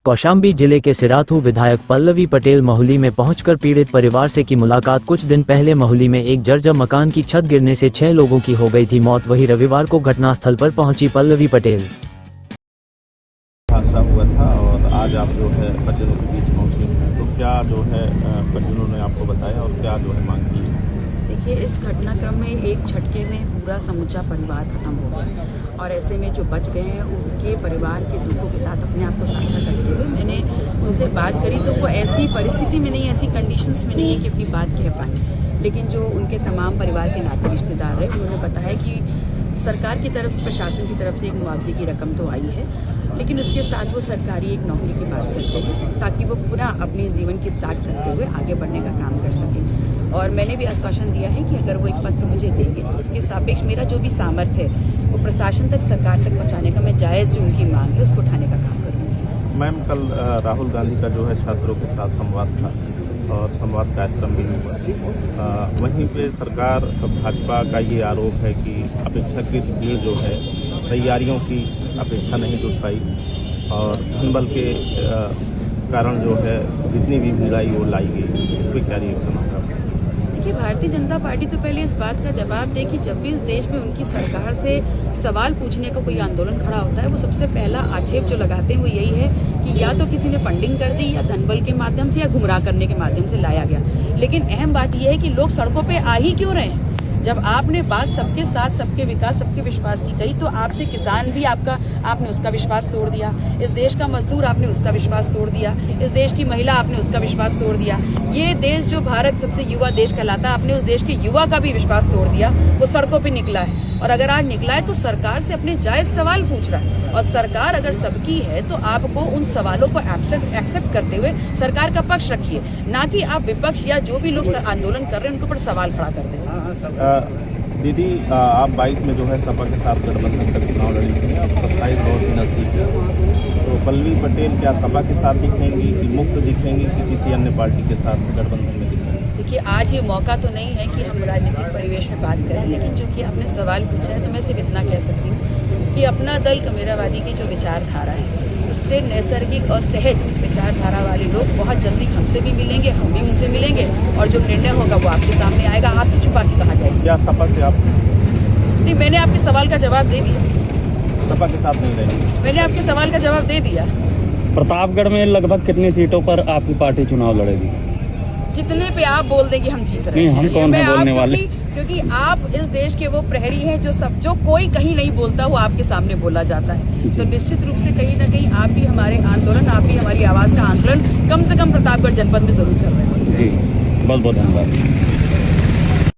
कौशाम्बी जिले के सिराथू विधायक पल्लवी पटेल मोहाली में पहुंचकर पीड़ित परिवार से की मुलाकात। कुछ दिन पहले मोहाली में एक जर्जर मकान की छत गिरने से 6 लोगों की हो गई थी मौत। वहीं रविवार को घटनास्थल पर पहुंची पल्लवी पटेल। हादसा हुआ था और आज आप जो है परिजनों के बीच पहुंचे हैं, तो क्या जो है परिजनों ने आपको बताया और क्या जो है मांग की? देखिए, इस घटनाक्रम में एक झटके में पूरा समूचा परिवार खत्म हो गया और ऐसे में जो बच गए हैं उनके परिवार के दुखों के साथ अपने आप को साझा करते हुए मैंने उनसे बात करी, तो वो ऐसी परिस्थिति में नहीं, ऐसी कंडीशंस में नहीं है कि अपनी बात कह पाए। लेकिन जो उनके तमाम परिवार के नाते रिश्तेदार हैं उन्होंने बताया कि सरकार की तरफ से, प्रशासन की तरफ से एक मुआवजे की रकम तो आई है, लेकिन उसके साथ वो सरकारी एक नौकरी की बात करते हैं ताकि वो पुनः अपने जीवन की स्टार्ट करते हुए आगे बढ़ने का काम कर सकें। और मैंने भी आश्वासन दिया है कि अगर वो एक पत्र मुझे देंगे तो उसके सापेक्ष मेरा जो भी सामर्थ्य है वो प्रशासन तक, सरकार तक पहुँचाने का, मैं जायज़ जो उनकी मांग है उसको उठाने का काम करूँगी। मैम, कल राहुल गांधी का जो है छात्रों के साथ संवाद था और संवाद कार्यक्रम भी हुआ। वहीं पे सरकार भाजपा का ये आरोप है कि अपेक्षाकृत भीड़ जो है तैयारियों की अपेक्षा नहीं जुट पाई और धनबल के कारण जो है जितनी भी भीड़ आई वो लाई गई। इस पर क्या रिएक्शन होगा? देखिए, भारतीय जनता पार्टी तो पहले इस बात का जवाब दे कि जब भी इस देश में उनकी सरकार से सवाल पूछने का कोई आंदोलन खड़ा होता है, वो सबसे पहला आक्षेप जो लगाते हैं वो यही है कि या तो किसी ने फंडिंग कर दी या धनबल के माध्यम से या गुमराह करने के माध्यम से लाया गया। लेकिन अहम बात यह है कि लोग सड़कों पे आ ही क्यों रहे हैं? जब आपने बात सबके साथ, सबके विकास, सबके विश्वास की कही, तो आपसे किसान भी आपने उसका विश्वास तोड़ दिया। इस देश का मजदूर आपने उसका विश्वास तोड़ दिया। इस देश की महिला आपने उसका विश्वास तोड़ दिया। ये देश जो भारत सबसे युवा देश कहलाता, आपने उस देश के युवा का भी विश्वास तोड़ दिया। वो सड़कों पे निकला है और अगर आज निकला है तो सरकार से अपने जायज सवाल पूछ रहा है और सरकार अगर सबकी है तो आपको उन सवालों को एक्सेप्ट करते हुए सरकार का पक्ष रखिए, ना कि आप विपक्ष या जो भी लोग आंदोलन कर रहे हैं उनके ऊपर सवाल खड़ा करते हैं। दीदी, आप 22 में जो है सपा के साथ गठबंधन का चुनाव लड़ी थी, अब 27 बहुत ही नजदीक है, तो पल्लवी पटेल क्या सपा के साथ दिखेंगी कि मुक्त दिखेंगी कि किसी अन्य पार्टी के साथ गठबंधन में दिखेंगी? देखिए, आज ये मौका तो नहीं है कि हम राजनीतिक परिवेश में बात करें, लेकिन जो कि आपने सवाल पूछा है तो मैं सिर्फ इतना कह सकती हूँ कि अपना दल कमेरावादी की जो विचारधारा है उससे नैसर्गिक और सहज विचारधारा वाले लोग बहुत जल्दी हमसे भी मिलेंगे, हम भी उनसे मिलेंगे और जो निर्णय होगा वो आपके सामने आएगा। आपसे छुपा के कहा जाएगा? क्या सपा से आप? नहीं, मैंने आपके सवाल का जवाब दे दिया। सपा के साथ नहीं रहेंगे? मैंने आपके सवाल का जवाब दे दिया। प्रतापगढ़ में लगभग कितनी सीटों पर आपकी पार्टी चुनाव लड़ेगी? जितने पे आप बोल देंगे हम जीत रहे हैं। नहीं, हम कौन है बोलने वाले? क्योंकि आप इस देश के वो प्रहरी हैं जो कोई कहीं नहीं बोलता वो आपके सामने बोला जाता है। तो निश्चित रूप से कहीं ना कहीं आप भी हमारे आंदोलन, आप भी हमारी आवाज़ का आंकलन कम से कम प्रतापगढ़ जनपद में जरूर कर रहे हैं। जी, बहुत बहुत धन्यवाद।